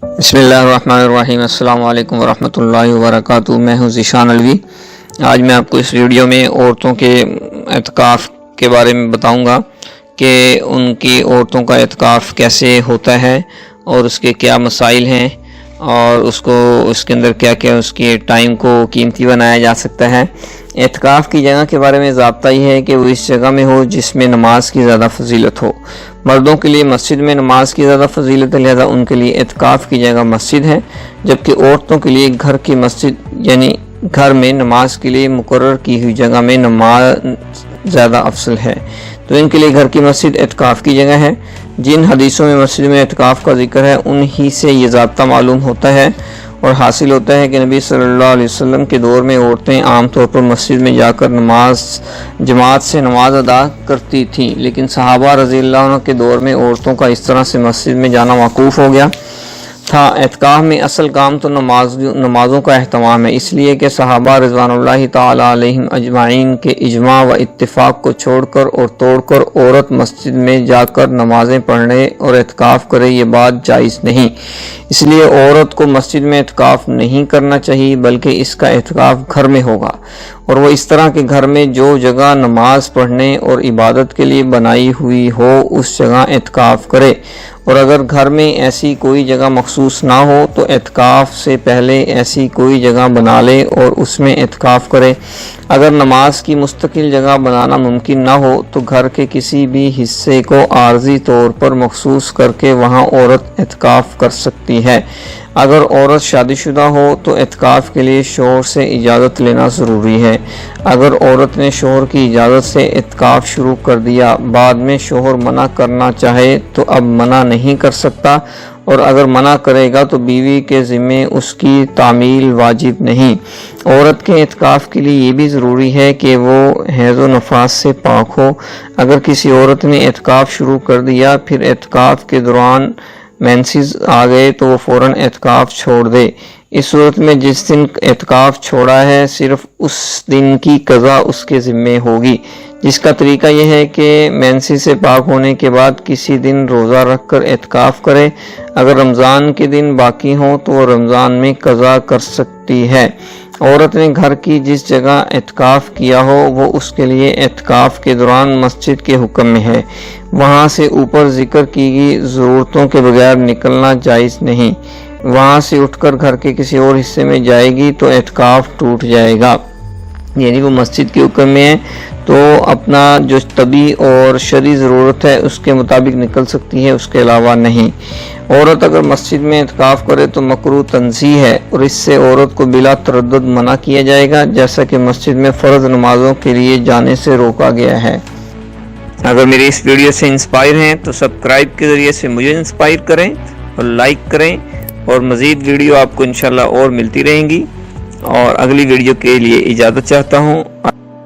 बिस्मिल्लाहिर्रहमानिर्रहीम। अस्सलाम वालेकुम वरहमतुल्लाहि वबरकातुहू। मैं हूँ ज़ीशान अलवी। आज मैं आपको इस वीडियो में औरतों के एतिकाफ़ के बारे में बताऊंगा कि उनकी औरतों का एतिकाफ़ कैसे होता है और उसके क्या मसाइल हैं और उसके अंदर क्या क्या उसके टाइम को कीमती बनाया जा सकता है। एतिकाफ़ की जगह के बारे में ज़ाब्ता ही है कि वो इस जगह में हो जिसमें नमाज की ज़्यादा फजीलत हो। मर्दों के लिए मस्जिद में नमाज की ज़्यादा फजीलत है, लिहाजा उनके लिए एतिकाफ़ की जगह मस्जिद है, जबकि औरतों के लिए घर की मस्जिद यानी घर में नमाज के लिए मुकर्रर की हुई जगह में नमाज ज़्यादा अफसल है। तो इनके लिए घर की मस्जिद एतिकाफ़ की जगह है। जिन हदीसों में मस्जिद में एतिकाफ़ का जिक्र है उन्हीं से ये ज़ाब्ता मालूम होता है और हासिल होता है कि नबी सल्लल्लाहु अलैहि वसल्लम के दौर में औरतें आम तौर पर मस्जिद में जाकर जमात से नमाज अदा करती थीं, लेकिन सहाबा रज़ियल्लाहु अन्हुम के दौर में औरतों का इस तरह से मस्जिद में जाना मौकूफ़ हो गया था। एतिकाफ़ में असल काम तो नमाज़ों का अहतमाम है, इसलिए कि सहाबा रिज़वानुल्लाहि ताला अलैहिम अजमाइन के इजमा व इत्तिफ़ाक़ को छोड़कर और तोड़कर औरत मस्जिद में जाकर नमाज़ें पढ़ने और एतिकाफ़ करे ये बात जायज़ नहीं। इसलिए औरत को मस्जिद में एतिकाफ़ नहीं करना चाहिए, बल्कि इसका एतिकाफ़ घर में होगा और वो इस तरह के घर में जो जगह नमाज पढ़ने और इबादत के लिए बनाई हुई हो उस जगह एतिकाफ़ करे। और अगर घर में ऐसी कोई जगह मखसूस ना हो तो एतिकाफ़ से पहले ऐसी कोई जगह बना ले और उसमें एतिकाफ़ करे। अगर नमाज की मुस्तकिल जगह बनाना मुमकिन ना हो तो घर के किसी भी हिस्से को आर्जी तौर पर मखसूस करके वहाँ औरत एतिकाफ़ कर सकती है। अगर औरत शादीशुदा हो तो एतिकाफ़ के लिए शौहर से इजाज़त लेना ज़रूरी है। अगर औरत ने शौहर की इजाज़त से एतिकाफ़ शुरू कर दिया, बाद में शौहर मना करना चाहे तो अब मना नहीं कर सकता, और अगर मना करेगा तो बीवी के ज़िम्मे उसकी तामील वाजिब नहीं। औरत के एतिकाफ़ के लिए ये भी ज़रूरी है कि वो हैज़ व नफास से पाक हो। अगर किसी औरत ने एतिकाफ़ शुरू कर दिया फिर एतिकाफ़ के दौरान मेंसेस आ गए तो वो फ़ौरन एतिकाफ़ छोड़ दे। इस सूरत में जिस दिन एतिकाफ़ छोड़ा है सिर्फ उस दिन की क़ज़ा उसके ज़िम्मे होगी, जिसका तरीका यह है कि मेंसेस से पाक होने के बाद किसी दिन रोज़ा रख कर एतिकाफ़ करे। अगर रमज़ान के दिन बाकी हों तो वो रमज़ान में क़ज़ा कर सकती है। औरत ने घर की जिस जगह एतिकाफ़ किया हो वो उसके लिए एतिकाफ़ के दौरान मस्जिद के हुक्म में है। वहाँ से ऊपर जिक्र की गई ज़रूरतों के बगैर निकलना जायज़ नहीं। वहाँ से उठकर घर के किसी और हिस्से में जाएगी तो एतिकाफ़ टूट जाएगा। यानी वो मस्जिद के हुक्म में है तो अपना जो तबी और शरई ज़रूरत है उसके मुताबिक निकल सकती है, उसके अलावा नहीं। औरत अगर मस्जिद में एतिकाफ़ करे तो मकरूह तंज़ीह है और इससे औरत को बिला तरद्दुद मना किया जाएगा, जैसा कि मस्जिद में फ़र्ज़ नमाज़ों के लिए जाने से रोका गया है। अगर मेरी इस वीडियो से इंस्पायर हैं तो सब्सक्राइब के ज़रिए से मुझे इंस्पायर करें और लाइक करें, और मज़ीद वीडियो आपको इंशाल्लाह और मिलती रहेंगी। और अगली वीडियो के लिए इजाज़त चाहता हूँ।